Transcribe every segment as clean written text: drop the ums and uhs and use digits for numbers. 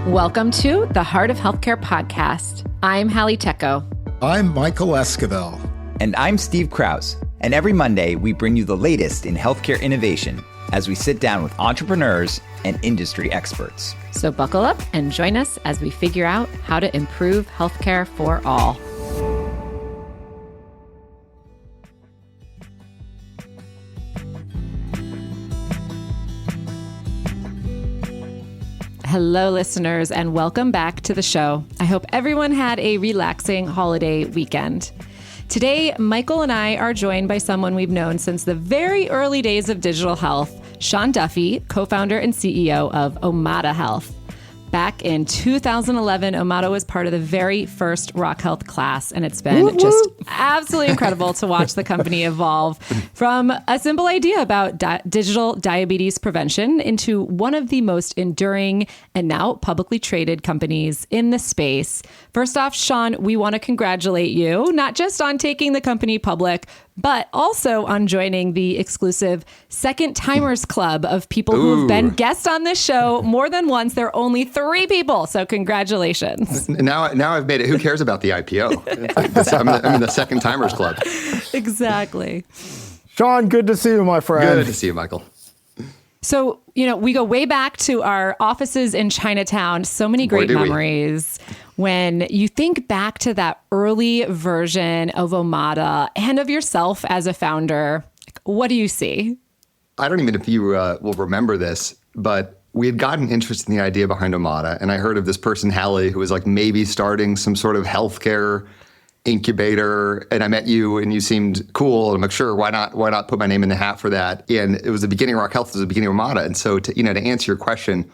Welcome to the Heart of Healthcare podcast. I'm Hallie Tecco. I'm Michael Esquivel. And I'm Steve Krause. And every Monday, we bring you the latest in healthcare innovation as we sit down with entrepreneurs and industry experts. So buckle up and join us as we figure out how to improve healthcare for all. Hello, listeners, and welcome back to the show. I hope everyone had a relaxing holiday weekend. Today, Michael and I are joined by someone we've known since the very early days of digital health, Sean Duffy, co-founder and CEO of Omada Health. Back in 2011, Omada was part of the very first Rock Health class, and it's been just absolutely incredible to watch the company evolve from a simple idea about digital diabetes prevention into one of the most enduring and now publicly traded companies in the space. First off, Sean, we want to congratulate you, not just on taking the company public, but also on joining the exclusive Second Timers Club of people who have been guests on this show more than once. There are only 3 people, so congratulations. Now I've made it. Who cares about the IPO? I'm in the Second Timers Club. Exactly. Sean, good to see you, my friend. Good to see you, Michael. So, we go way back to our offices in Chinatown. So many great memories. When you think back to that early version of Omada and of yourself as a founder, what do you see? I don't even know if you will remember this, but we had gotten interested in the idea behind Omada, and I heard of this person, Hallie, who was like maybe starting some sort of healthcare incubator, and I met you, and you seemed cool, and I'm like, sure, why not put my name in the hat for that? And it was the beginning of Rock Health, it was the beginning of Omada, and so to answer your question,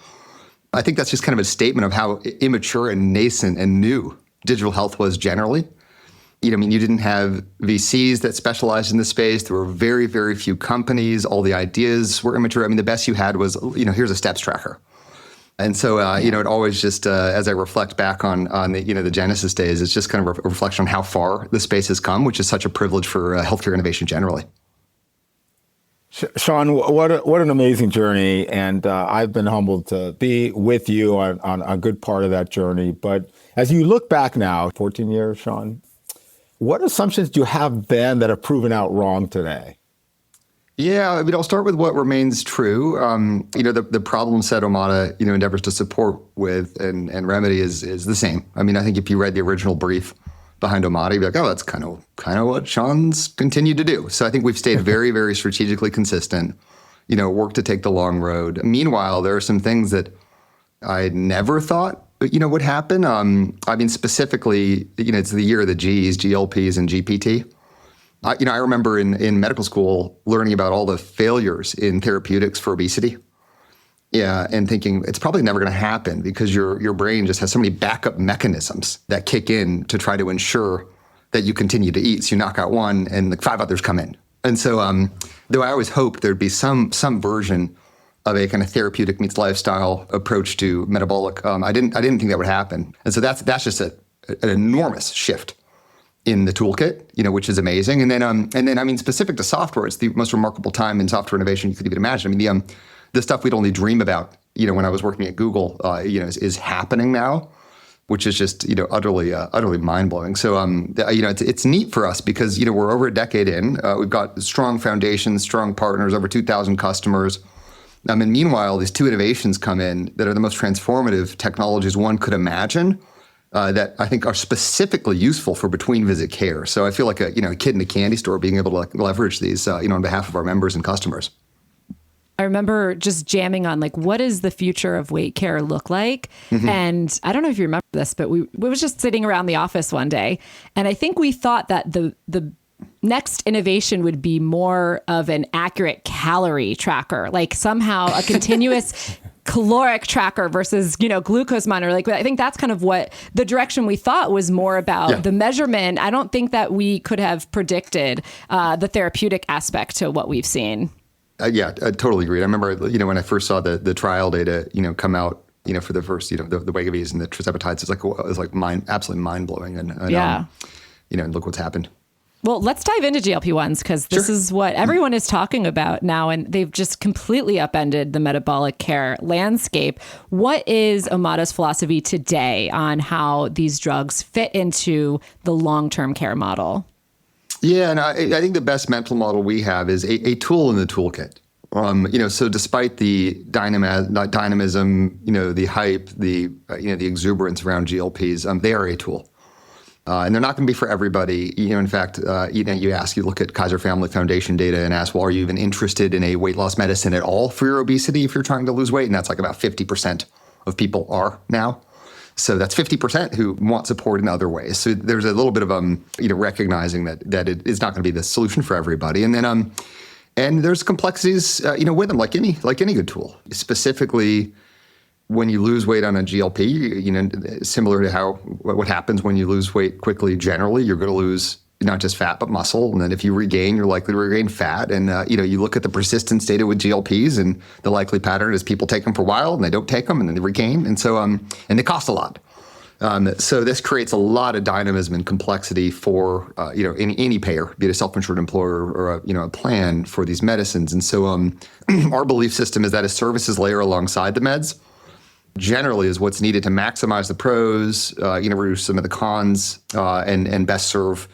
I think that's just kind of a statement of how immature and nascent and new digital health was generally. You didn't have VCs that specialized in the space. There were very, very few companies. All the ideas were immature. The best you had was, here's a steps tracker. And so, it always just, as I reflect back on the Genesis days, it's just kind of a reflection on how far the space has come, which is such a privilege for healthcare innovation generally. Sean, what an amazing journey, and I've been humbled to be with you on a good part of that journey. But as you look back now, 14 years, Sean, what assumptions do you have then that have proven out wrong today? Yeah, I'll start with what remains true. The problem set Omada, endeavors to support with and remedy is the same. I think if you read the original brief behind Omada, you'd be like, oh, that's kind of what Sean's continued to do. So I think we've stayed very, very strategically consistent, worked to take the long road. Meanwhile, there are some things that I never thought, would happen. Specifically, it's the year of the Gs, GLPs, and GPT. I remember in medical school learning about all the failures in therapeutics for obesity. Yeah, and thinking it's probably never going to happen because your brain just has so many backup mechanisms that kick in to try to ensure that you continue to eat. So you knock out one and like 5 others come in. And so though I always hoped there'd be some version of a kind of therapeutic meets lifestyle approach to metabolic, I didn't think that would happen. And so that's just an enormous shift in the toolkit, which is amazing. And then specific to software, it's the most remarkable time in software innovation you could even imagine. The stuff we'd only dream about, when I was working at Google, is happening now, which is just, utterly mind-blowing. So, it's neat for us because, we're over a decade in. We've got strong foundations, strong partners, over 2,000 customers. And meanwhile, these 2 innovations come in that are the most transformative technologies one could imagine that I think are specifically useful for between-visit care. So I feel like a kid in a candy store being able to leverage these, on behalf of our members and customers. I remember just jamming on what does the future of weight care look like? Mm-hmm. And I don't know if you remember this, but we was just sitting around the office one day, and I think we thought that the next innovation would be more of an accurate calorie tracker, like somehow a continuous caloric tracker versus, glucose monitor. I think that's kind of what the direction we thought was more about the measurement. I don't think that we could have predicted the therapeutic aspect to what we've seen. I totally agree. I remember, when I first saw the trial data, come out, for the first, the Wegovy's and the tirzepatides, it was absolutely mind blowing. And look what's happened. Well, let's dive into GLP-1s because this is what everyone is talking about now, and they've just completely upended the metabolic care landscape. What is Omada's philosophy today on how these drugs fit into the long-term care model? Yeah, and I think the best mental model we have is a tool in the toolkit. So despite the dynamism, the hype, the exuberance around GLPs, they are a tool. And they're not going to be for everybody. In fact, you look at Kaiser Family Foundation data and ask, well, are you even interested in a weight loss medicine at all for your obesity if you're trying to lose weight? And that's like about 50% of people are now. So that's 50% who want support in other ways. So there's a little bit of recognizing that it is not going to be the solution for everybody. And then and there's complexities with them, like any good tool. Specifically, when you lose weight on a GLP, similar to what happens when you lose weight quickly, generally, you're going to lose not just fat, but muscle. And then if you regain, you're likely to regain fat. And, you look at the persistence data with GLPs, and the likely pattern is people take them for a while and they don't take them and then they regain. And so, and they cost a lot. So this creates a lot of dynamism and complexity for, any payer, be it a self-insured employer or a plan for these medicines. And so our belief system is that a services layer alongside the meds generally is what's needed to maximize the pros, reduce some of the cons, and best serve,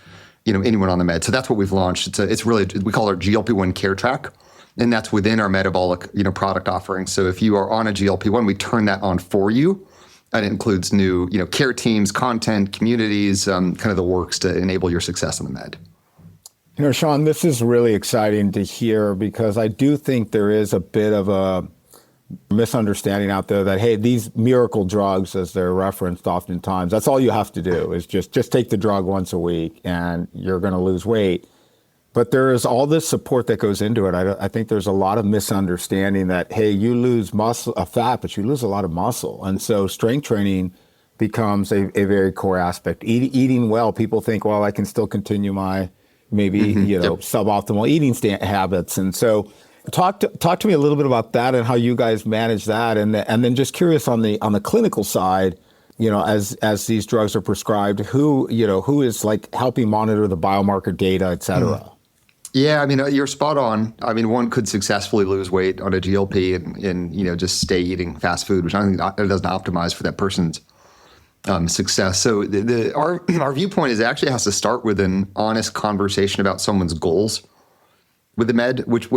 anyone on the med. So that's what we've launched. It's really, we call our GLP-1 Care Track, and that's within our metabolic, product offering. So if you are on a GLP-1, we turn that on for you. And it includes new, care teams, content, communities, kind of the works to enable your success on the med. Sean, this is really exciting to hear because I do think there is a bit of a misunderstanding out there that, hey, these miracle drugs, as they're referenced oftentimes, that's all you have to do is just take the drug once a week and you're going to lose weight. But there is all this support that goes into it. I think there's a lot of misunderstanding that, hey, you lose fat, but you lose a lot of muscle. And so strength training becomes a very core aspect. Eating well, people think, well, I can still continue my suboptimal eating habits. And so talk to me a little bit about that and how you guys manage that. And then just curious on the clinical side, as these drugs are prescribed, who is like helping monitor the biomarker data, et cetera? Yeah, you're spot on. One could successfully lose weight on a GLP and just stay eating fast food, which I think it doesn't optimize for that person's success. So our viewpoint is it actually has to start with an honest conversation about someone's goals with the med, which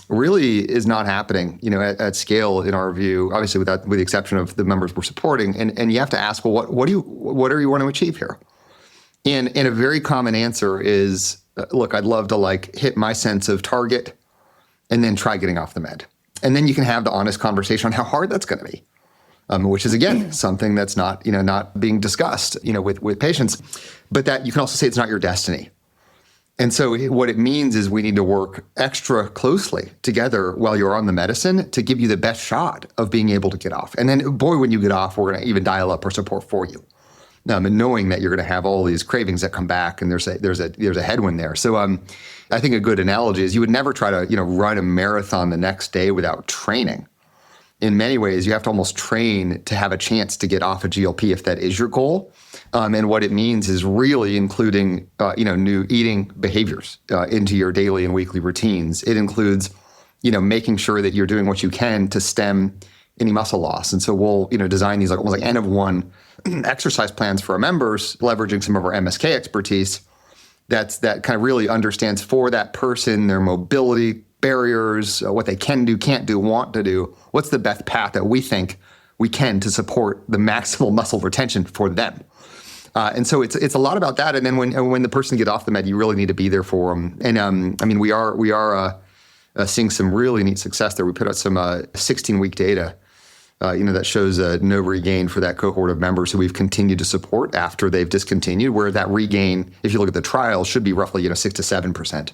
really is not happening, at scale in our view. Obviously, with the exception of the members we're supporting, and you have to ask, well, what do you want to achieve here? And a very common answer is, look, I'd love to hit my sense of target and then try getting off the med. And then you can have the honest conversation on how hard that's going to be, which is, again, something that's not being discussed, with patients. But that you can also say it's not your destiny. And so what it means is we need to work extra closely together while you're on the medicine to give you the best shot of being able to get off. And then, boy, when you get off, we're going to even dial up our support for you. And knowing that you're going to have all these cravings that come back, and there's a headwind there. So I think a good analogy is you would never try to run a marathon the next day without training. In many ways, you have to almost train to have a chance to get off a GLP if that is your goal. And what it means is really including new eating behaviors into your daily and weekly routines. It includes making sure that you're doing what you can to stem any muscle loss. And so we'll design these almost like N of one exercise plans for our members, leveraging some of our MSK expertise that kind of really understands for that person, their mobility barriers, what they can do, can't do, want to do. What's the best path that we think we can to support the maximal muscle retention for them? And so it's a lot about that. And then when the person gets off the med, you really need to be there for them. And we are seeing some really neat success there. We put out some 16-week data that shows no regain for that cohort of members who we've continued to support after they've discontinued, where that regain, if you look at the trial, should be roughly 6 to 7%.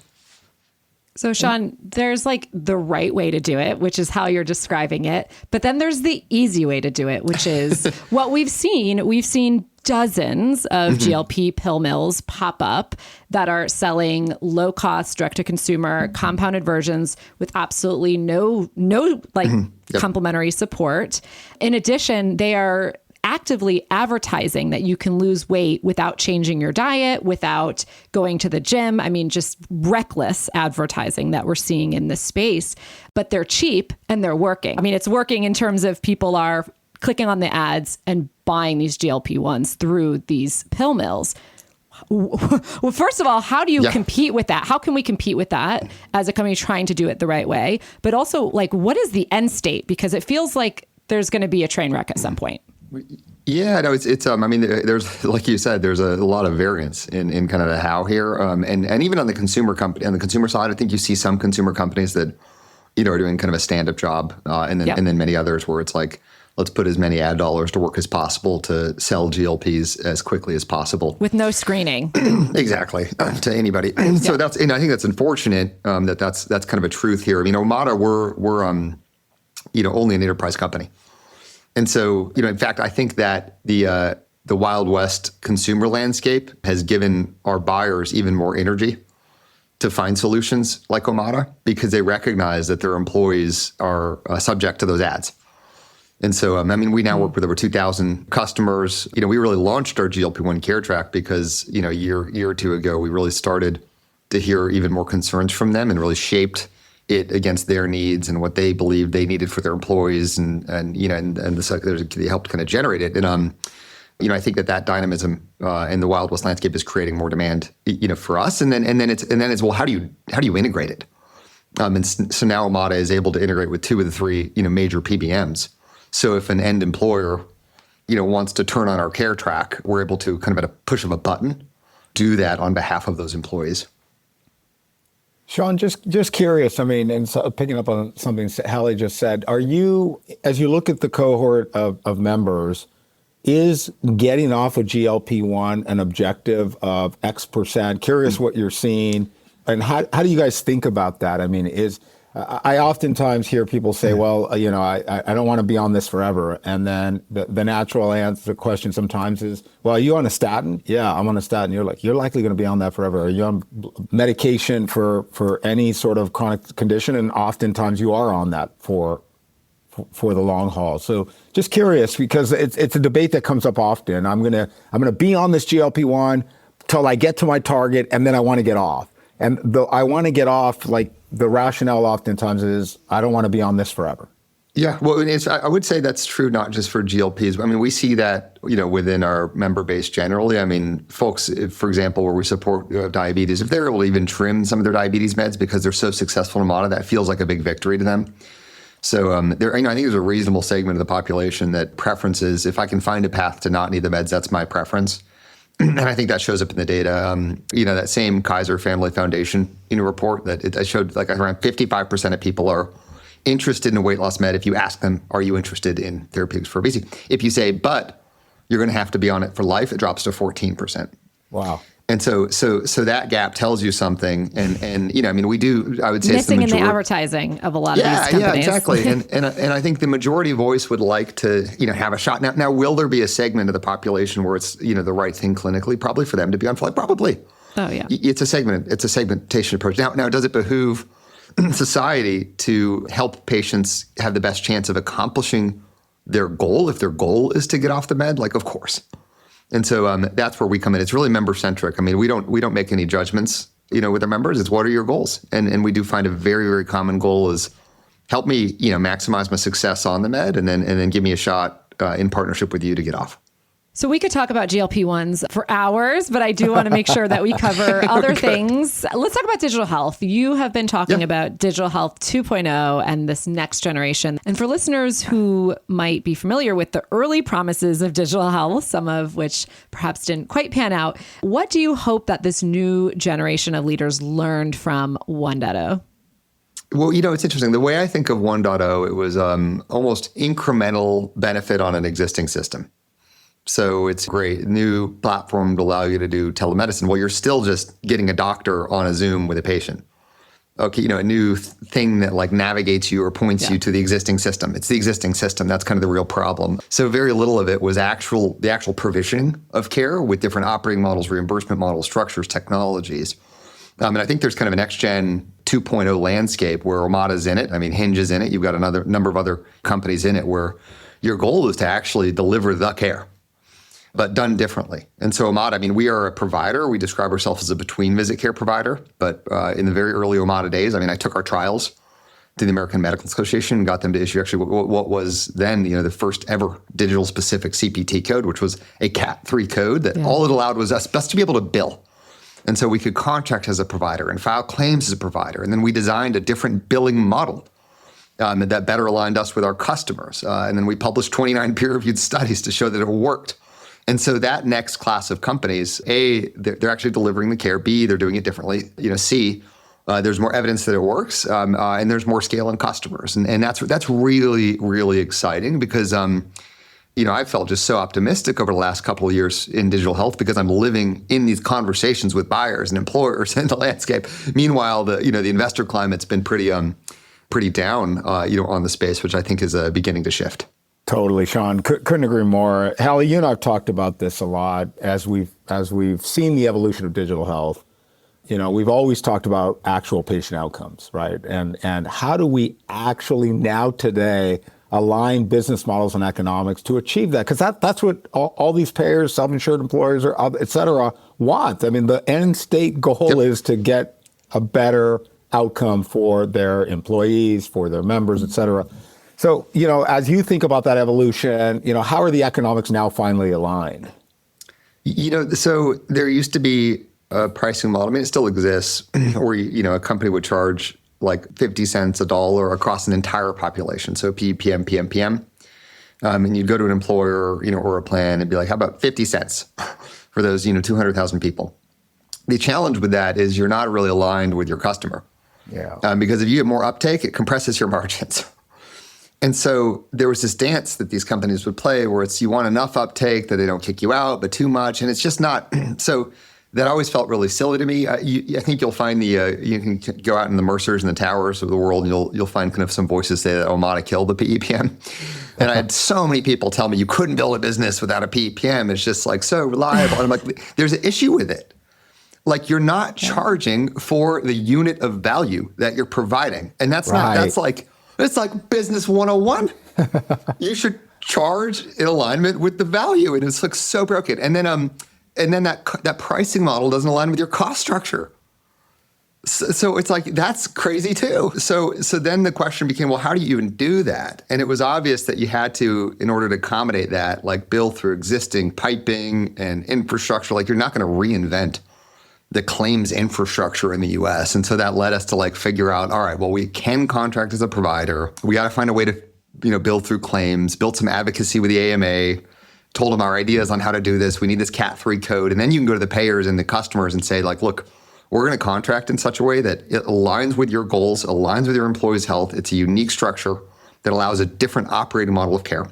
So Sean, there's the right way to do it, which is how you're describing it. But then there's the easy way to do it, which is what we've seen. We've seen dozens of GLP pill mills pop up that are selling low cost, direct to consumer compounded versions with absolutely no complementary support. In addition, they are actively advertising that you can lose weight without changing your diet, without going to the gym. I mean, just reckless advertising that we're seeing in this space, but they're cheap and they're working. I mean, it's working in terms of people are clicking on the ads and buying these GLP-1s through these pill mills. Well, first of all, how do you compete with that? How can we compete with that as a company trying to do it the right way? But also, like, what is the end state? Because it feels like there's going to be a train wreck at some point. Yeah, no, it's I mean, there's, like you said, there's a lot of variance in kind of the how here. And even on the consumer side, I think you see some consumer companies that, are doing kind of a stand-up job. And then many others where it's like, let's put as many ad dollars to work as possible to sell GLPs as quickly as possible. With no screening. Exactly, to anybody. So I think that's unfortunate that's kind of a truth here. I mean, Omada, we're only an enterprise company. And so, in fact, I think that the Wild West consumer landscape has given our buyers even more energy to find solutions like Omada because they recognize that their employees are subject to those ads. And so, we now work with over 2,000 customers. We really launched our GLP-1 Care Track because, a year or two ago, we really started to hear even more concerns from them and really shaped it against their needs and what they believed they needed for their employees and they helped kind of generate it. And, I think that dynamism in the Wild West landscape is creating more demand, for us. And then it's well, how do you integrate it? So now Omada is able to integrate with 2 of the 3, major PBMs. So if an end employer, wants to turn on our care track, we're able to kind of at a push of a button, do that on behalf of those employees. Sean, just curious, and so picking up on something Hallie just said, are you, as you look at the cohort of members, is getting off of GLP-1 an objective of X%? Curious what you're seeing, and how do you guys think about that? I oftentimes hear people say, well, I don't want to be on this forever. And then the natural answer to the question sometimes is, well, are you on a statin? Yeah, I'm on a statin. You're likely going to be on that forever. Are you on medication for any sort of chronic condition? And oftentimes you are on that for the long haul. So just curious, because it's a debate that comes up often. I'm gonna be on this GLP-1 till I get to my target, and then I want to get off. And though I want to get off, like, the rationale oftentimes is, I don't want to be on this forever. Yeah, well, I would say that's true not just for GLPs. We see that, within our member base generally. Folks, for example, where we support diabetes, if they're able to even trim some of their diabetes meds because they're so successful in Omada, that feels like a big victory to them. So I think there's a reasonable segment of the population that preferences, if I can find a path to not need the meds, that's my preference. And I think that shows up in the data. That same Kaiser Family Foundation report that it showed like around 55% of people are interested in a weight loss med. If you ask them, are you interested in therapeutics for obesity? If you say, but you're going to have to be on it for life, it drops to 14%. Wow. And so that gap tells you something. And we do, I would say, missing in the advertising of a lot of these companies. Yeah, exactly. and I think the majority voice would like to, have a shot. Now, will there be a segment of the population where it's, the right thing clinically? Probably for them to be on flight. Probably. Oh, yeah. It's a segmentation approach. Now, does it behoove society to help patients have the best chance of accomplishing their goal if their goal is to get off the med? Like, of course. And so that's where we come in. It's really member-centric. We don't make any judgments, with our members. It's what are your goals? And we do find a very, very common goal is help me, maximize my success on the med and then give me a shot in partnership with you to get off. So we could talk about GLP-1s for hours, but I do want to make sure that we cover other things. Let's talk about digital health. You have been talking about digital health 2.0 and this next generation. And for listeners who might be familiar with the early promises of digital health, some of which perhaps didn't quite pan out, what do you hope that this new generation of leaders learned from 1.0? Well, it's interesting. The way I think of 1.0, it was almost incremental benefit on an existing system. So it's a great new platform to allow you to do telemedicine. Well, you're still just getting a doctor on a Zoom with a patient. Okay, a new thing that like navigates you or points you to the existing system. It's the existing system. That's kind of the real problem. So very little of it was the actual provisioning of care with different operating models, reimbursement models, structures, technologies. And I think there's kind of a next-gen 2.0 landscape where Omada's in it. Hinge is in it. You've got another number of other companies in it where Your goal is to actually deliver the care, but done differently. And so Omada, I mean, we are a provider. We describe ourselves as a between visit care provider. But in the very early Omada days, I mean, I took our trials to the American Medical Association and got them to issue actually what was then, the first ever digital specific CPT code, which was a Cat3 code that all it allowed was us to be able to bill. And so we could contract as a provider and file claims as a provider. And then we designed a different billing model that better aligned us with our customers. And then we published 29 peer-reviewed studies to show that it worked. And so that next class of companies, A, they're actually delivering the care. B, they're doing it differently. C, there's more evidence that it works, and there's more scale in customers. And that's really, really exciting because I felt just so optimistic over the last couple of years in digital health because I'm living in these conversations with buyers and employers in the landscape. Meanwhile, the investor climate's been pretty down, on the space, which I think is beginning to shift. Totally, Sean. Couldn't agree more. Hallie, you and I've talked about this a lot as we've seen the evolution of digital health. We've always talked about actual patient outcomes, right? And how do we actually now today align business models and economics to achieve that? Because that's what all these payers, self-insured employers, or et cetera, want. I mean, the end state goal is to get a better outcome for their employees, for their members, et cetera. So, as you think about that evolution, how are the economics now finally aligned? So there used to be a pricing model. I mean, it still exists, where a company would charge like 50 cents, $1 across an entire population. So PMPM, PMPM. And you'd go to an employer, or a plan and be like, how about 50 cents for those, 200,000 people? The challenge with that is you're not really aligned with your customer. Yeah. Because if you get more uptake, it compresses your margins. And so there was this dance that these companies would play where it's you want enough uptake that they don't kick you out, but too much. And it's just not. So that always felt really silly to me. I think you'll find you can go out in the Mercers and the Towers of the world, and you'll find kind of some voices say that Omada killed the PEPM. And I had so many people tell me you couldn't build a business without a PEPM. It's just like so reliable. And I'm like, there's an issue with it. Like you're not charging for the unit of value that you're providing. And that's it's like business 101. You should charge in alignment with the value. And it's like so broken. And then that pricing model doesn't align with your cost structure. So it's like, that's crazy too. So then the question became, well, how do you even do that? And it was obvious that you had to, in order to accommodate that, like build through existing piping and infrastructure. Like you're not going to reinvent the claims infrastructure in the US. And so that led us to like figure out, all right, well, we can contract as a provider. We got to find a way to, build through claims, build some advocacy with the AMA, told them our ideas on how to do this. We need this Cat3 code. And then you can go to the payers and the customers and say like, look, we're going to contract in such a way that it aligns with your goals, aligns with your employees' health. It's a unique structure that allows a different operating model of care.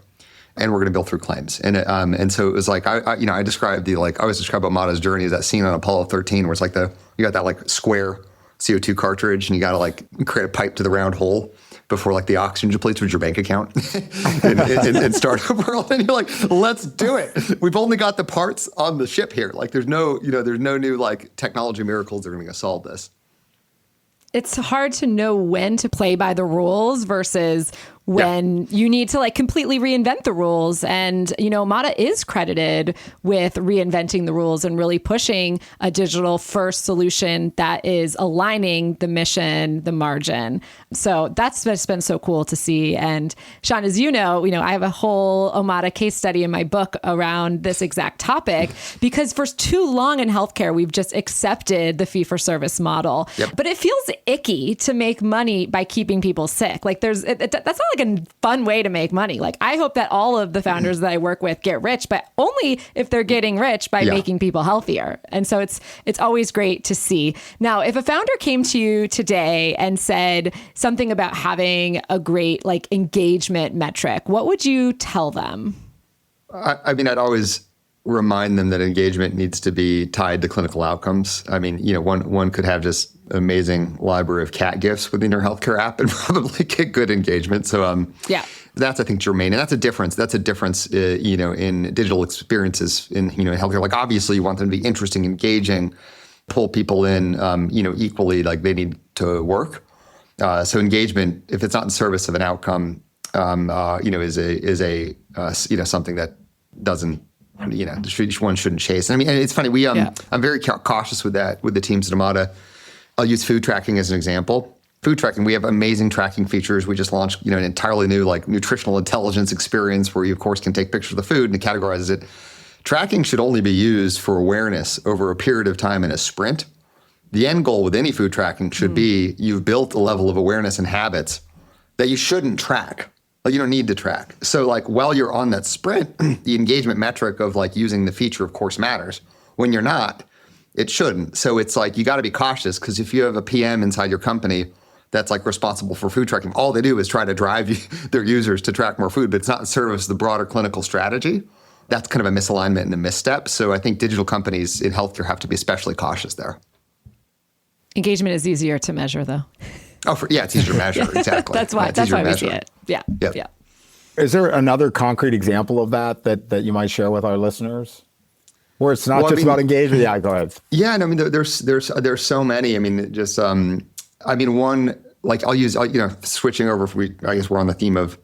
And we're going to build through claims. And so it was like, I described I always describe Omada's journey as that scene on Apollo 13 where it's like you got that like square CO2 cartridge and you got to like create a pipe to the round hole before like the oxygen depletes with your bank account in startup world. And you're like, let's do it. We've only got the parts on the ship here. Like there's no new like technology miracles that are going to solve this. It's hard to know when to play by the rules versus when you need to like completely reinvent the rules. And, Omada is credited with reinventing the rules and really pushing a digital first solution that is aligning the mission, the margin. So that's just been so cool to see. And Sean, as you know, I have a whole Omada case study in my book around this exact topic because for too long in healthcare, we've just accepted the fee for service model, but it feels icky to make money by keeping people sick. Like that's not like a fun way to make money. Like I hope that all of the founders that I work with get rich, but only if they're getting rich by making people healthier. And so it's always great to see. Now, if a founder came to you today and said something about having a great like engagement metric, what would you tell them? I mean, I'd always remind them that engagement needs to be tied to clinical outcomes. I mean, one could have just amazing library of cat gifs within your healthcare app and probably get good engagement. So that's, I think, germane. And that's a difference. That's a difference, in digital experiences in, healthcare. Like, obviously, you want them to be interesting, engaging, pull people in, equally like they need to work. So engagement, if it's not in service of an outcome, something that doesn't, one shouldn't chase. And I mean, it's funny. I'm very cautious with that with the teams at Omada. I'll use food tracking as an example. Food tracking, we have amazing tracking features. We just launched, an entirely new nutritional intelligence experience where you, of course, can take pictures of the food and it categorizes it. Tracking should only be used for awareness over a period of time in a sprint. The end goal with any food tracking should be you've built a level of awareness and habits that you shouldn't track. You don't need to track. So while you're on that sprint, the engagement metric of using the feature, of course, matters. When you're not, it shouldn't. So it's you got to be cautious because if you have a PM inside your company that's responsible for food tracking, all they do is try to drive their users to track more food, but it's not in service of the broader clinical strategy. That's kind of a misalignment and a misstep. So I think digital companies in healthcare have to be especially cautious there. Engagement is easier to measure, though. It's easier to measure. Exactly. That's why we see it. Yeah. Yep. Yeah. Is there another concrete example of that you might share with our listeners? Where it's not about engagement? Yeah, go ahead. Yeah, and I mean, there's so many. I mean, just, one, I'll use, switching over, I guess we're on the theme of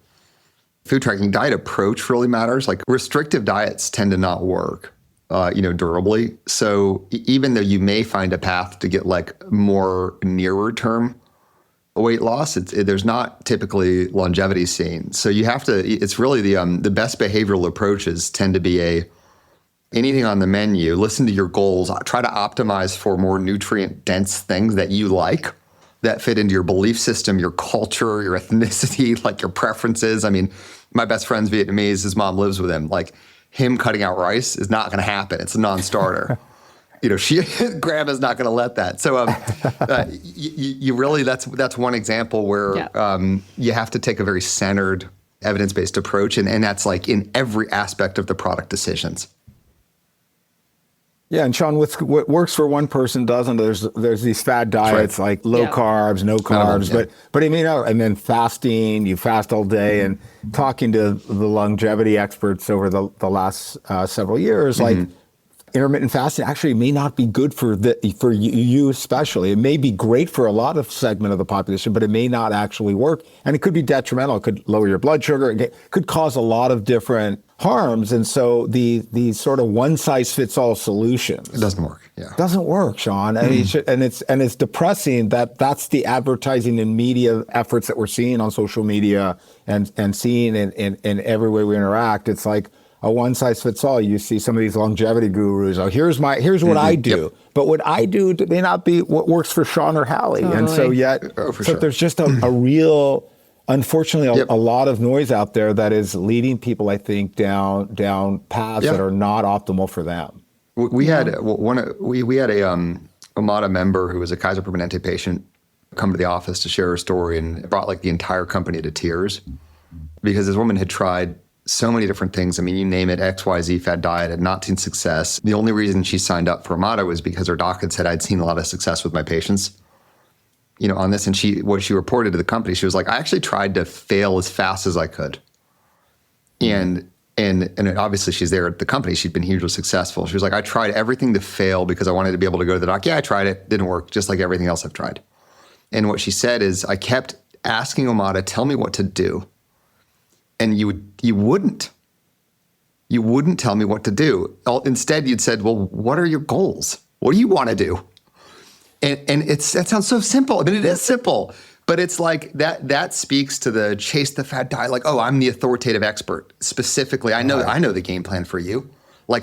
food tracking, diet approach really matters. Restrictive diets tend to not work, durably. So even though you may find a path to get more nearer term weight loss, there's not typically longevity seen. So you have to, it's really the best behavioral approaches tend to be anything on the menu, listen to your goals, try to optimize for more nutrient dense things that you like, that fit into your belief system, your culture, your ethnicity, your preferences. I mean, my best friend's Vietnamese, his mom lives with him. Him cutting out rice is not going to happen. It's a non-starter. Grandma's not going to let that. So you really, that's one example where you have to take a very centered, evidence-based approach. And that's in every aspect of the product decisions. Yeah, and Sean, what works for one person doesn't. There's these fad diets low carbs, no carbs, but I mean, and then fasting. You fast all day, and talking to the longevity experts over the last several years, intermittent fasting actually may not be good for you especially. It may be great for a lot of segment of the population, but it may not actually work, and it could be detrimental. It could lower your blood sugar. It could cause a lot of different harms. And so the sort of one size fits all solutions. It doesn't work. Yeah. Doesn't work, Sean. And it's depressing that that's the advertising and media efforts that we're seeing on social media and seeing in every way we interact. It's like a one size fits all. You see some of these longevity gurus. Oh, here's what I do. Yep. But what I do may not be what works for Sean or Hallie. Totally. And so sure. There's just a real, unfortunately, a lot of noise out there that is leading people, I think, down paths that are not optimal for them. We had a Omada member who was a Kaiser Permanente patient come to the office to share her story and brought the entire company to tears because this woman had tried so many different things. I mean, you name it, XYZ fad diet, had not seen success. The only reason she signed up for Omada was because her doc had said, I'd seen a lot of success with my patients, on this. And what she reported to the company, she was like, I actually tried to fail as fast as I could. And obviously she's there at the company. She'd been hugely successful. She was like, I tried everything to fail because I wanted to be able to go to the doc. Yeah, I tried it. Didn't work, just like everything else I've tried. And what she said is, I kept asking Omada, tell me what to do. And you wouldn't tell me what to do. Instead, you'd said, well, what are your goals? What do you want to do? And that sounds so simple. I mean, it is simple, but it's that speaks to the chase the fad diet. I'm the authoritative expert. Specifically, I know the game plan for you.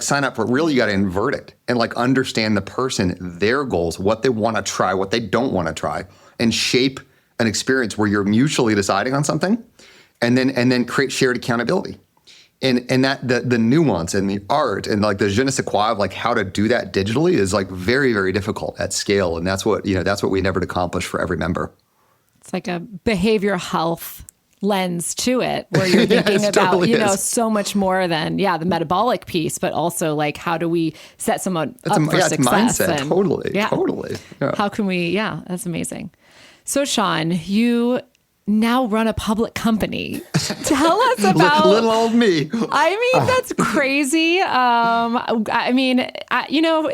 Sign up for it. Really, you got to invert it and understand the person, their goals, what they want to try, what they don't want to try, and shape an experience where you're mutually deciding on something. And then create shared accountability, and that the nuance and the art and the je ne sais quoi of how to do that digitally is very, very difficult at scale, and that's what we endeavor to accomplish for every member. It's like a behavioral health lens to it, where you're thinking about totally so much more than the metabolic piece, but also how do we set someone up for success? It's mindset, and, totally. Yeah. How can we? Yeah, that's amazing. So Sean, you now run a public company. Tell us about little old me. I mean, that's crazy.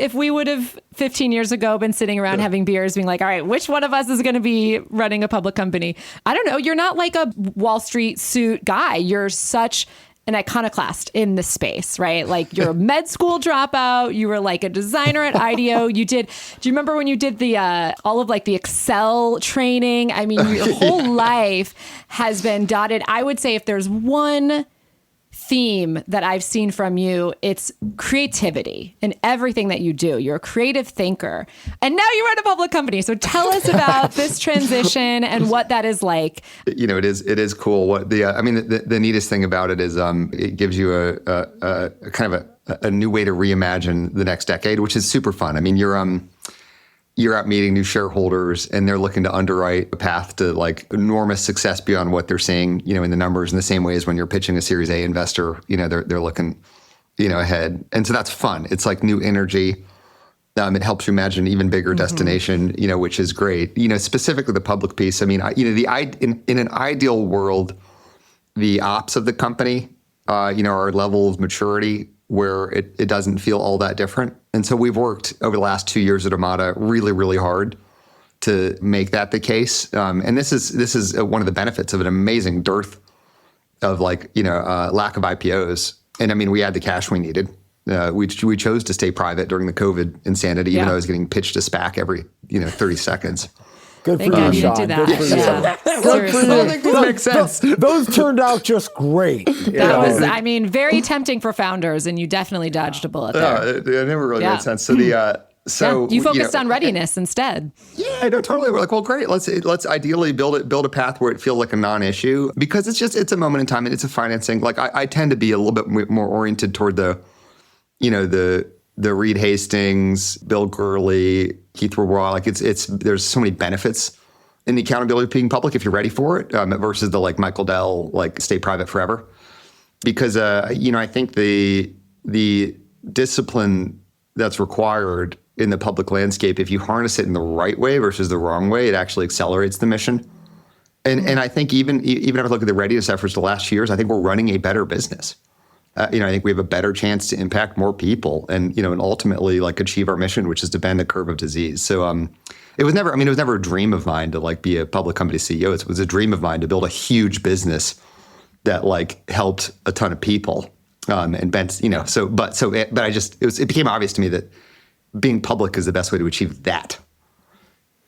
If we would have 15 years ago been sitting around having beers being like, all right, which one of us is going to be running a public company? I don't know. You're not like a Wall Street suit guy. You're such an iconoclast in the space, right? Like you're a med school dropout. You were like a designer at IDEO. Do you remember when you did the all of like the Excel training? I mean, your whole life has been dotted. I would say if there's one theme that I've seen from you, it's creativity in everything that you do. You're a creative thinker. And now you run a public company. So tell us about this transition and what that is like. It is cool. What the neatest thing about it is it gives you a kind of a new way to reimagine the next decade, which is super fun. I mean, you're out meeting new shareholders and they're looking to underwrite a path to like enormous success beyond what they're seeing, in the numbers, in the same way as when you're pitching a Series A investor, they're looking, ahead. And so that's fun. It's like new energy. It helps you imagine an even bigger destination, which is great. Specifically the public piece. I mean, in an ideal world, the ops of the company, our level of maturity where it doesn't feel all that different. And so we've worked over the last 2 years at Omada really, really hard to make that the case. And this is one of the benefits of an amazing dearth of lack of IPOs. And I mean, we had the cash we needed. We chose to stay private during the COVID insanity, even though I was getting pitched a SPAC every 30 seconds. Good for you, Sean. Do that. Good for you. Good for you. I think this makes sense. Those turned out just great. That was, very tempting for founders, and you definitely dodged a bullet there. It never really made sense. So you focused on readiness instead. Yeah, totally. We're like, well, great. Let's ideally build a path where it feels like a non-issue, because it's a moment in time and it's a financing. Like I tend to be a little bit more oriented toward the Reed Hastings, Bill Gurley, Keith Rabois. Like there's so many benefits in the accountability of being public if you're ready for it, versus the like Michael Dell, like stay private forever. Because I think the discipline that's required in the public landscape, if you harness it in the right way versus the wrong way, it actually accelerates the mission. And I think even if I look at the readiness efforts the last years, I think we're running a better business. I think we have a better chance to impact more people and ultimately like achieve our mission, which is to bend the curve of disease. So it was never a dream of mine to like be a public company CEO. It was a dream of mine to build a huge business that like helped a ton of people. And bent, it became obvious to me that being public is the best way to achieve that.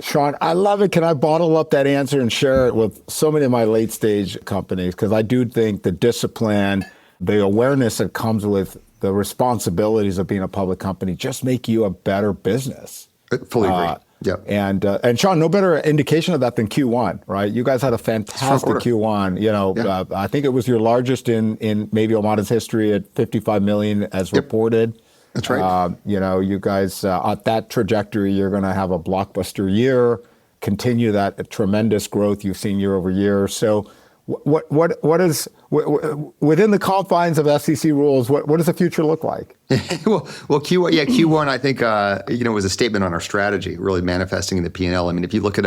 Sean, I love it. Can I bottle up that answer and share it with so many of my late stage companies? Because I do think the discipline, the awareness that comes with the responsibilities of being a public company just make you a better business. I fully agree. Yeah. And Sean, no better indication of that than Q1, right? You guys had a fantastic Q1. I think it was your largest in maybe Omada's history at 55 million as reported. That's right. You guys at that trajectory, you're going to have a blockbuster year, continue that tremendous growth you've seen year over year. So what is within the confines of SEC rules? What does the future look like? well, Q1 I think was a statement on our strategy, really manifesting in the P&L. I mean, if you look at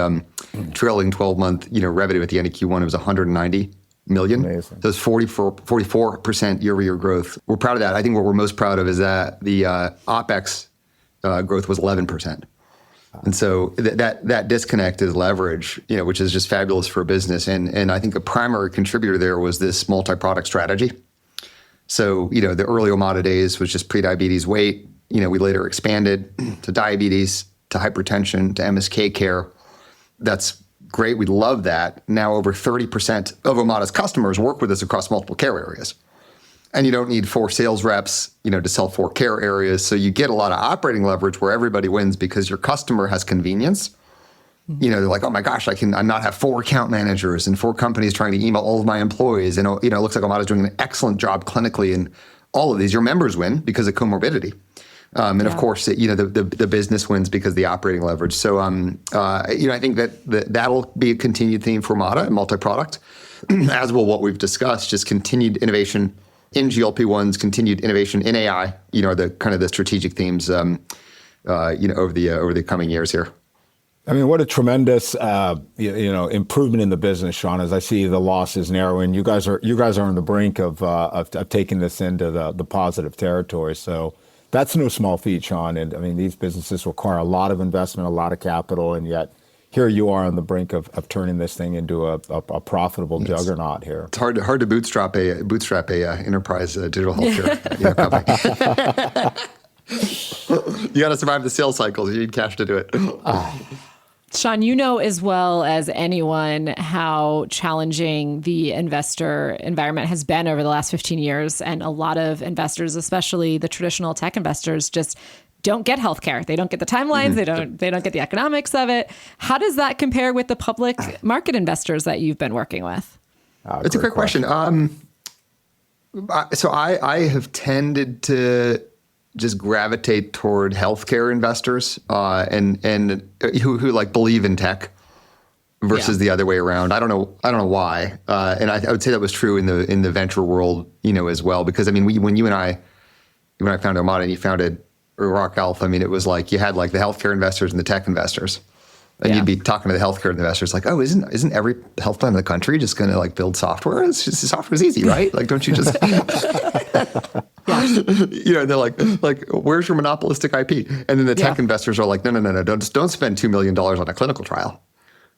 trailing 12-month revenue at the end of Q1, it was 190 million. Amazing. So it's 44% year-over-year growth. We're proud of that. I think what we're most proud of is that the OpEx growth was 11%. And so that disconnect is leverage, which is just fabulous for a business. And I think the primary contributor there was this multi-product strategy. So, the early Omada days was just prediabetes weight. We later expanded to diabetes, to hypertension, to MSK care. That's great. We love that. Now over 30% of Omada's customers work with us across multiple care areas. And you don't need 4 sales reps, to sell 4 care areas. So you get a lot of operating leverage where everybody wins because your customer has convenience. They're like, oh my gosh, I not have 4 account managers and 4 companies trying to email all of my employees. And, it looks like Omada's doing an excellent job clinically in all of these. Your members win because of comorbidity. Of course, the business wins because of the operating leverage. So, I think that'll be a continued theme for Omada and multi-product, as will what we've discussed, just continued innovation in GLP-1s, continued innovation in AI, are the kind of the strategic themes, over the coming years here. I mean, what a tremendous, improvement in the business, Sean. As I see the losses narrowing, you guys are on the brink of taking this into the positive territory. So that's no small feat, Sean. And I mean, these businesses require a lot of investment, a lot of capital, and yet here you are on the brink of turning this thing into a profitable juggernaut here. It's hard to bootstrap a enterprise digital healthcare company. You got to survive the sales cycles. You need cash to do it. Sean, you know as well as anyone how challenging the investor environment has been over the last 15 years. And a lot of investors, especially the traditional tech investors, just don't get healthcare. They don't get the timelines. They don't get the economics of it. How does that compare with the public market investors that you've been working with? It's a great question. So I have tended to just gravitate toward healthcare investors and who like believe in tech versus the other way around. I don't know why. And I would say that was true in the venture world, as well. Because I mean, when you and I founded Omada and you founded Rock Alpha, I mean, it was like you had like the healthcare investors and the tech investors. And you'd be talking to the healthcare investors like, oh, isn't every health plan in the country just going to like build software? It's just software's easy, right? Like, don't you just, they're like, where's your monopolistic IP? And then the tech investors are like, no, don't spend $2 million on a clinical trial.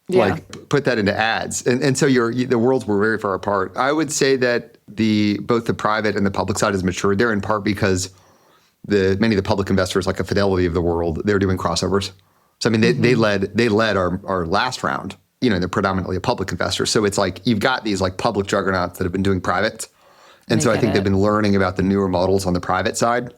Yeah. Like put that into ads. And so the worlds were very far apart. I would say that both the private and the public side has matured there in part because many of the public investors like a Fidelity of the world, they're doing crossovers. So I mean, they led our last round. They're predominantly a public investor. So it's like you've got these like public juggernauts that have been doing private, and so I think they've been learning about the newer models on the private side.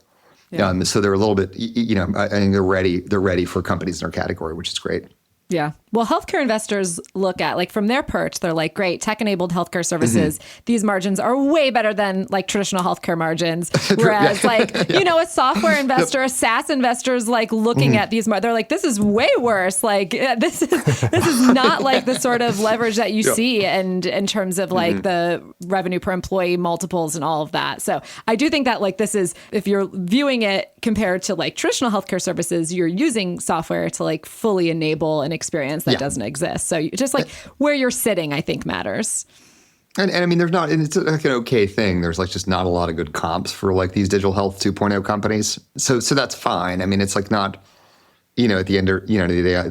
Yeah. So they're a little bit, I think they're ready. They're ready for companies in our category, which is great. Yeah. Well, healthcare investors look at like from their perch, they're like, great, tech-enabled healthcare services. These margins are way better than like traditional healthcure margins. Whereas a software investor, a SaaS investor is like looking at these, they're like, this is way worse. Like this is not like the sort of leverage that you see and in terms of like the revenue per employee multiples and all of that. So I do think that like this is, if you're viewing it compared to like traditional healthcare services, you're using software to like fully enable an experience that doesn't exist. So just like where you're sitting, I think matters. And I mean, it's like an okay thing. There's like just not a lot of good comps for like these digital health 2.0 companies. So that's fine. I mean, it's like not, at the end,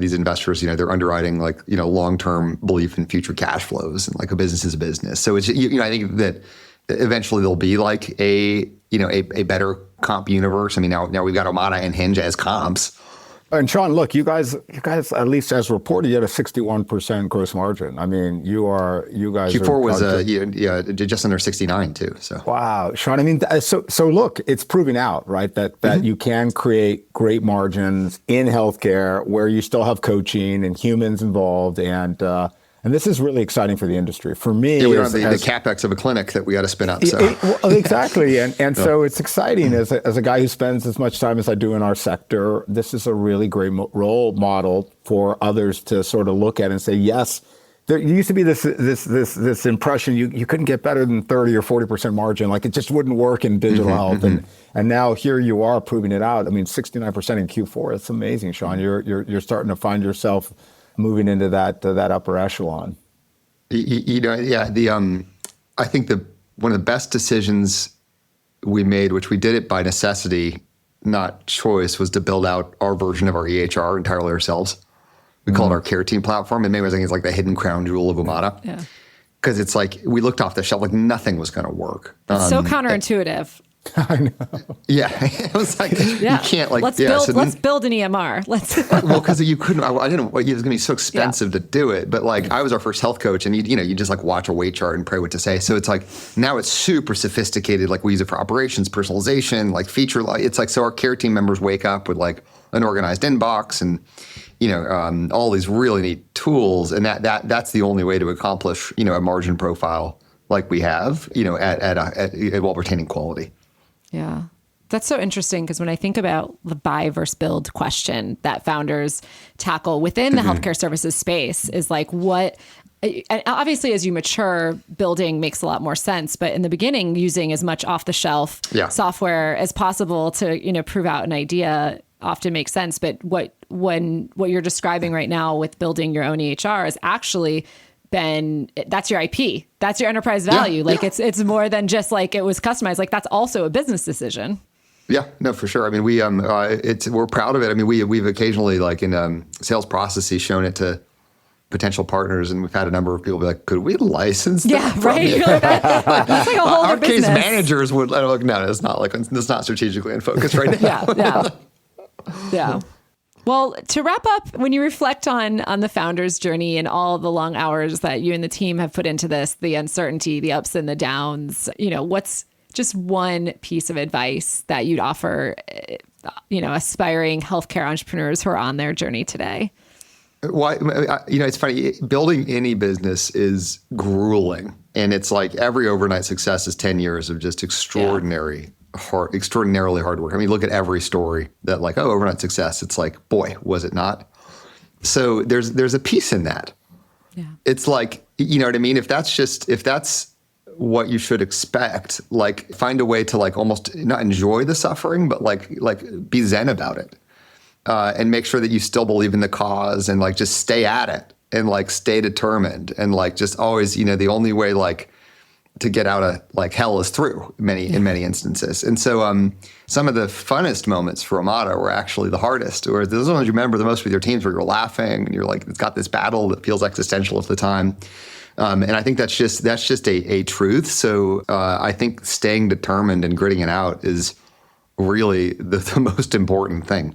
these investors, they're underwriting like, long-term belief in future cash flows and like a business is a business. So it's, I think that eventually there'll be like a better comp universe. I mean, now we've got Omada and Hinge as comps. And Sean, look, you guys, at least as reported, you had a 61% gross margin. I mean, you guys. Q4 was just under 69 too. So wow, Sean. I mean, so look, it's proving out, right? That you can create great margins in healthcare where you still have coaching and humans involved, and this is really exciting for the industry. For me, we don't have the capex of a clinic that we got to spin up. So exactly, and so it's exciting as a guy who spends as much time as I do in our sector. This is a really great role model for others to sort of look at and say, yes. There used to be this impression you couldn't get better than 30 or 40% margin, like it just wouldn't work in digital health, and now here you are proving it out. I mean, 69% in Q4. It's amazing, Sean. You're starting to find yourself moving into that upper echelon. I think one of the best decisions we made, which we did it by necessity, not choice, was to build out our version of our EHR entirely ourselves. We call it our care team platform, and maybe I think it's like the hidden crown jewel of Omada. Yeah. Because it's like we looked off the shelf, like nothing was going to work. It's so counterintuitive. I know. Yeah, it was like you can't like. Let's build an EMR. Well, because you couldn't. I didn't. It was going to be so expensive to do it. But like, I was our first health coach, and you just like watch a weight chart and pray what to say. So it's like now it's super sophisticated. Like we use it for operations, personalization, like feature. It's like so our care team members wake up with like an organized inbox and all these really neat tools, and that's the only way to accomplish a margin profile like we have while retaining quality. Yeah. That's so interesting because when I think about the buy versus build question that founders tackle within the healthcare services space is like obviously as you mature, building makes a lot more sense. But in the beginning, using as much off the shelf software as possible to, prove out an idea often makes sense. But what you're describing right now with building your own EHR is actually that's your IP. That's your enterprise value. It's more than just like it was customized. Like that's also a business decision. Yeah, no, for sure. I mean, we're proud of it. I mean, we've occasionally, like in sales processes, shown it to potential partners, and we've had a number of people be like, "Could we license that?" Yeah, right. You're like, that's like a whole our other business. case managers would look. No, it's not strategically in focus right now. Yeah. Well, to wrap up, when you reflect on the founder's journey and all the long hours that you and the team have put into this, the uncertainty, the ups and the downs, what's just one piece of advice that you'd offer, aspiring healthcare entrepreneurs who are on their journey today? Why? It's funny. Building any business is grueling, and it's like every overnight success is 10 years of just extraordinarily hard work. I mean, look at every story that like, oh, overnight success. It's like, boy, was it not? So there's a piece in that. Yeah. It's like, you know what I mean? If that's what you should expect, like find a way to like almost not enjoy the suffering, but like be zen about it, and make sure that you still believe in the cause and like just stay at it and like stay determined and like just always, the only way like to get out of like hell is through in many instances. And so some of the funnest moments for Omada were actually the hardest, or those ones you remember the most with your teams where you're laughing and you're like, it's got this battle that feels existential at the time. And I think that's just a truth. So I think staying determined and gritting it out is really the most important thing,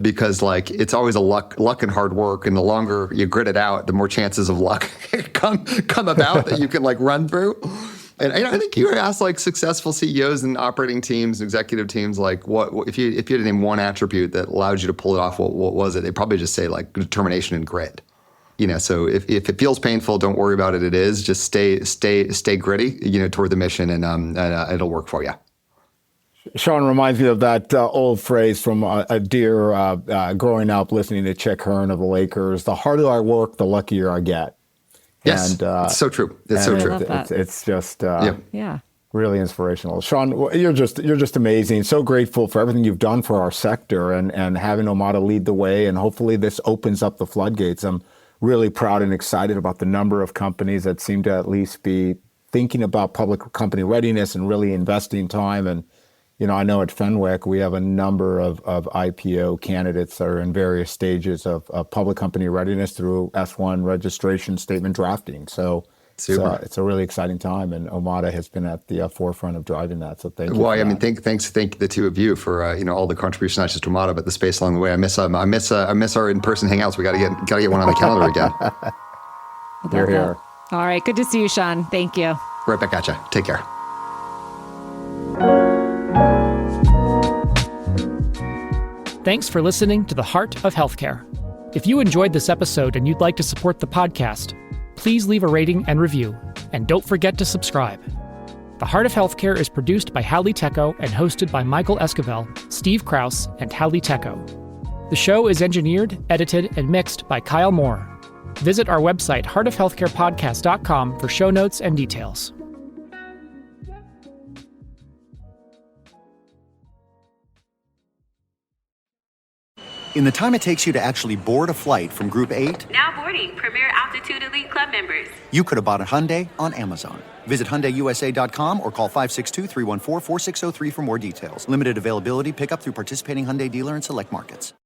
because like it's always a luck and hard work, and the longer you grit it out, the more chances of luck come about that you can like run through. And I think you asked like successful CEOs and operating teams, executive teams, like what if you had to name one attribute that allowed you to pull it off, what was it? They'd probably just say like determination and grit. So if it feels painful, don't worry about it. It is just stay gritty, toward the mission, and it'll work for you. Sean reminds me of that old phrase from a dear growing up listening to Chick Hearn of the Lakers: "The harder I work, the luckier I get." Yes, and, it's so true. It's so true. It's just really inspirational. Sean, you're just amazing. So grateful for everything you've done for our sector, and having Omada lead the way. And hopefully this opens up the floodgates. I'm really proud and excited about the number of companies that seem to at least be thinking about public company readiness and really investing time. And, I know at Fenwick, we have a number of IPO candidates that are in various stages of public company readiness through S1 registration statement drafting. So it's a really exciting time, and Omada has been at the forefront of driving that. So thank you. Well, thank the two of you for all the contributions, not just to Omada, but the space along the way. I miss our in-person hangouts. We got to get one on the calendar again. They're here. All right, good to see you, Sean. Thank you. Right back at you. Take care. Thanks for listening to The Heart of Healthcare. If you enjoyed this episode and you'd like to support the podcast, please leave a rating and review, and don't forget to subscribe. The Heart of Healthcare is produced by Hallie Tecco and hosted by Michael Esquivel, Steve Krause, and Hallie Tecco. The show is engineered, edited, and mixed by Kyle Moore. Visit our website, heartofhealthcarepodcast.com, for show notes and details. In the time it takes you to actually board a flight from Group 8... Now boarding Premier Altitude Elite Club members. You could have bought a Hyundai on Amazon. Visit HyundaiUSA.com or call 562-314-4603 for more details. Limited availability, pickup through participating Hyundai dealer in select markets.